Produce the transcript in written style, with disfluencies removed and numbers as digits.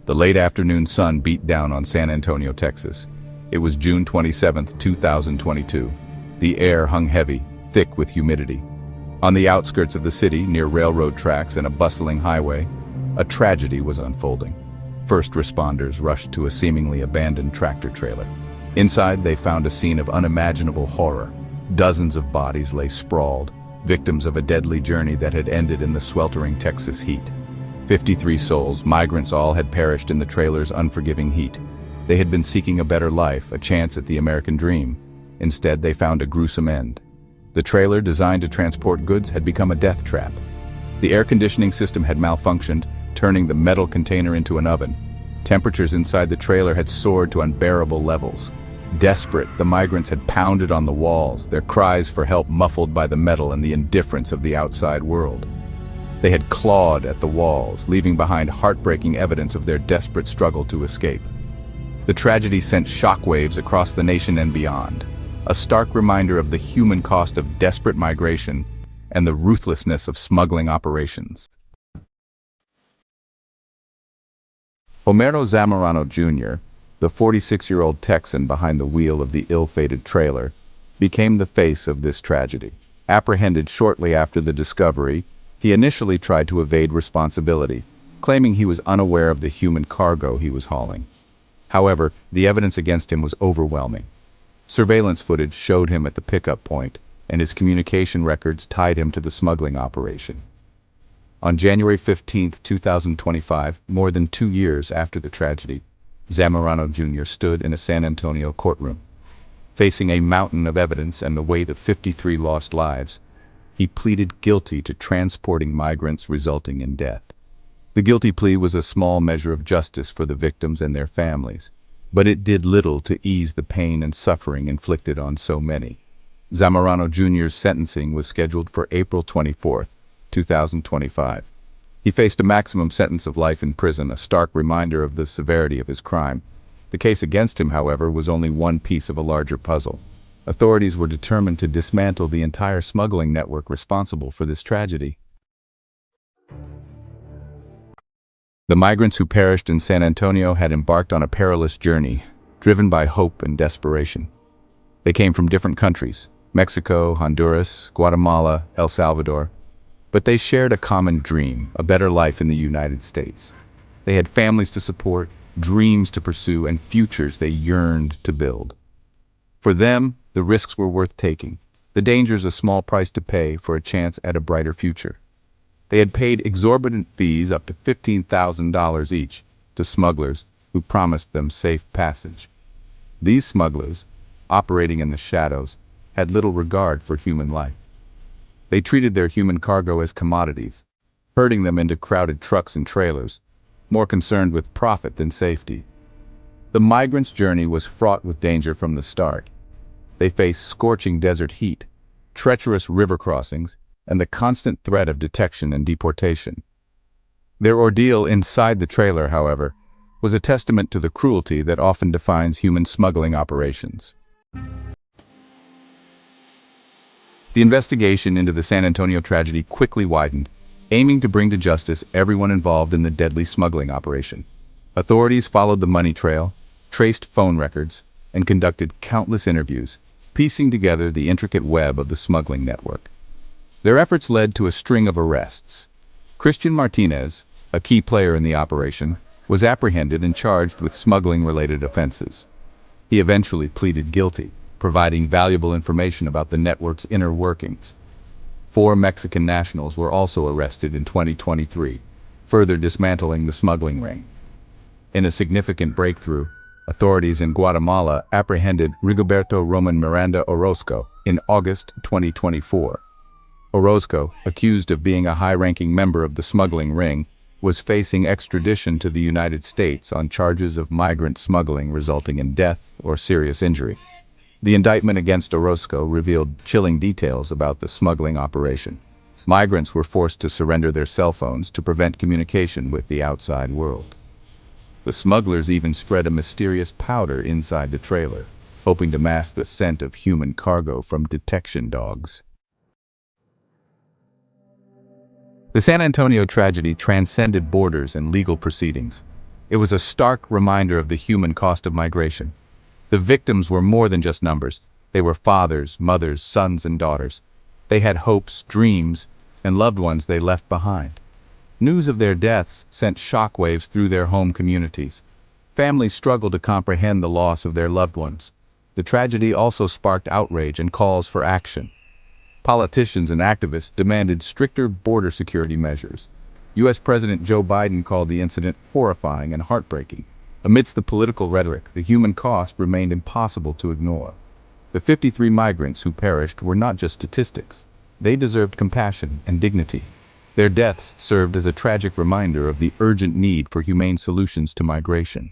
The late afternoon sun beat down on San Antonio, Texas. It was June 27, 2022. The air hung heavy, thick with humidity. On the outskirts of the city, near railroad tracks and a bustling highway, a tragedy was unfolding. First responders rushed to a seemingly abandoned tractor trailer. Inside, they found a scene of unimaginable horror. Dozens of bodies lay sprawled, victims of a deadly journey that had ended in the sweltering Texas heat. 53 souls, migrants all, had perished in the trailer's unforgiving heat. They had been seeking a better life, a chance at the American dream. Instead, they found a gruesome end. The trailer, designed to transport goods, had become a death trap. The air conditioning system had malfunctioned, turning the metal container into an oven. Temperatures inside the trailer had soared to unbearable levels. Desperate, the migrants had pounded on the walls, their cries for help muffled by the metal and the indifference of the outside world. They had clawed at the walls, leaving behind heartbreaking evidence of their desperate struggle to escape. The tragedy sent shockwaves across the nation and beyond, a stark reminder of the human cost of desperate migration and the ruthlessness of smuggling operations. Hector Zamorano Jr., the 46-year-old Texan behind the wheel of the ill-fated trailer, became the face of this tragedy. Apprehended shortly after the discovery, he initially tried to evade responsibility, claiming he was unaware of the human cargo he was hauling. However, the evidence against him was overwhelming. Surveillance footage showed him at the pickup point, and his communication records tied him to the smuggling operation. On January 15, 2025, more than 2 years after the tragedy, Zamorano Jr. stood in a San Antonio courtroom. Facing a mountain of evidence and the weight of 53 lost lives, he pleaded guilty to transporting migrants, resulting in death. The guilty plea was a small measure of justice for the victims and their families, but it did little to ease the pain and suffering inflicted on so many. Zamorano Jr.'s sentencing was scheduled for April 24, 2025. He faced a maximum sentence of life in prison, a stark reminder of the severity of his crime. The case against him, however, was only one piece of a larger puzzle. Authorities were determined to dismantle the entire smuggling network responsible for this tragedy. The migrants who perished in San Antonio had embarked on a perilous journey, driven by hope and desperation. They came from different countries: Mexico, Honduras, Guatemala, El Salvador. But they shared a common dream, a better life in the United States. They had families to support, dreams to pursue, and futures they yearned to build. For them, the risks were worth taking, the dangers a small price to pay for a chance at a brighter future. They had paid exorbitant fees, up to $15,000 each, to smugglers who promised them safe passage. These smugglers, operating in the shadows, had little regard for human life. They treated their human cargo as commodities, herding them into crowded trucks and trailers, more concerned with profit than safety. The migrants' journey was fraught with danger from the start. They faced scorching desert heat, treacherous river crossings, and the constant threat of detection and deportation. Their ordeal inside the trailer, however, was a testament to the cruelty that often defines human smuggling operations. The investigation into the San Antonio tragedy quickly widened, aiming to bring to justice everyone involved in the deadly smuggling operation. Authorities followed the money trail, traced phone records, and conducted countless interviews, piecing together the intricate web of the smuggling network. Their efforts led to a string of arrests. Christian Martinez, a key player in the operation, was apprehended and charged with smuggling-related offenses. He eventually pleaded guilty, providing valuable information about the network's inner workings. 4 Mexican nationals were also arrested in 2023, further dismantling the smuggling ring. In a significant breakthrough, authorities in Guatemala apprehended Rigoberto Roman Miranda Orozco in August 2024. Orozco, accused of being a high-ranking member of the smuggling ring, was facing extradition to the United States on charges of migrant smuggling resulting in death or serious injury. The indictment against Orozco revealed chilling details about the smuggling operation. Migrants were forced to surrender their cell phones to prevent communication with the outside world. The smugglers even spread a mysterious powder inside the trailer, hoping to mask the scent of human cargo from detection dogs. The San Antonio tragedy transcended borders and legal proceedings. It was a stark reminder of the human cost of migration. The victims were more than just numbers. They were fathers, mothers, sons, and daughters. They had hopes, dreams, and loved ones they left behind. News of their deaths sent shockwaves through their home communities. Families struggled to comprehend the loss of their loved ones. The tragedy also sparked outrage and calls for action. Politicians and activists demanded stricter border security measures. U.S. President Joe Biden called the incident horrifying and heartbreaking. Amidst the political rhetoric, the human cost remained impossible to ignore. The 53 migrants who perished were not just statistics. They deserved compassion and dignity. Their deaths served as a tragic reminder of the urgent need for humane solutions to migration.